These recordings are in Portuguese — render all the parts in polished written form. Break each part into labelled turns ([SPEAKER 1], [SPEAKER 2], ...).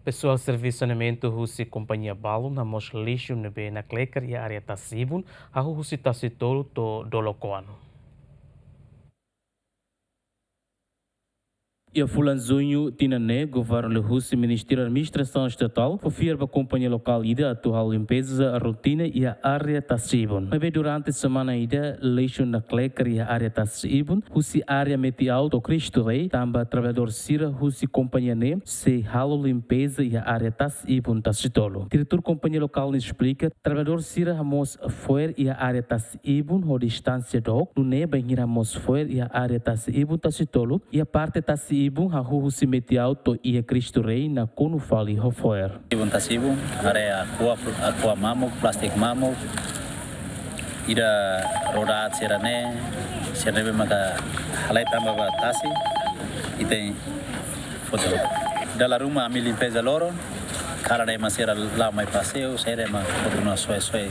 [SPEAKER 1] Pessoal serviço saneamento husi companhia balo na mos lixo nebe na kleker e área tasibun a husi tasitolo to dolokoano. E a Fulanzunho Tinané, governo Lehusi, Ministério da Administração Estatal, confia a companhia local ida atual limpeza, a rotina e a área Tassibon. Mas durante a semana ida, leixo na Clecar e a área Tassibon, Husi área metial do Cristo Rei, também trabalhador Sira, Husi companhia ne, se halo limpeza e a área Tassibon Tassitolo. Diretor companhia local nos explica, trabalhador Sira Ramos Fuer e a área Tassibon, ou distância do, no ne bem Ramos Fuer e a área Tassibon Tassitolo, e a parte Tassibon Ibun hahu si metiau to ia Cristo Rei na konu fali hofoer.
[SPEAKER 2] Ibun tasibun area aqua mamuk plastik mamuk ida roda serane serebe maka halai tambah batasi ite foto dalam rumah ambil limpeza loro cara de masera lá mai passeio sere ma foto na soe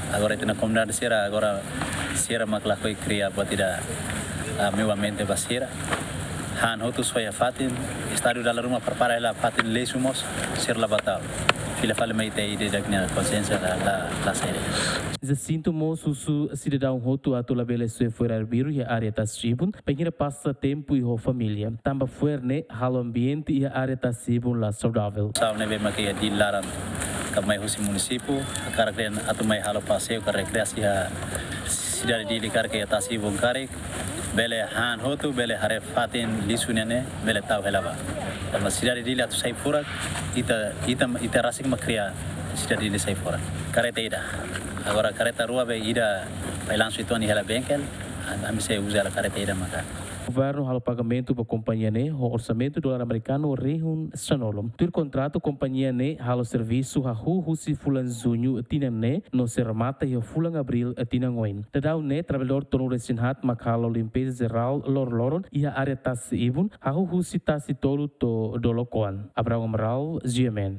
[SPEAKER 2] agora itu na comunidade sera agora sera makla koi cria batida mewamente basira han hotus foi a fatin estádio da rumah prepara ela fatin lesumos ser labatau fila fala mai tei de dagna consciência da série
[SPEAKER 1] Jacinto Moço cidadão hotu atu labele sue fuera biru e área tasibun pengira passa tempo e ho família tamba fuerne halo ambiente e área tasibun la saudável
[SPEAKER 2] sau nebe makia di laran kamai husi município karakren atu mai halo passeio ka rekreasi a cidade di karke tasibun karek bele han hotu bele hare fatin lisunene bele tau helaba ama sidari dili atu sai furak ita rasik makria sidari dili sai furak kareta ida agora kareta rua be ida bailanço itoni hela benkel ami se usa la kareta ida maka
[SPEAKER 1] governo halo pagamento para companhia ne o orçamento do dólar americano rehun sanolom tur contrato companhia ne halo serviço ha husi fulan junho tinane no sermata e fulan abril tinangoin tadau ne trabalhador tono resinhat makalo limpeza geral loron e a área tas ibun ha husi tas tolo to dolokoan abraham ral gmen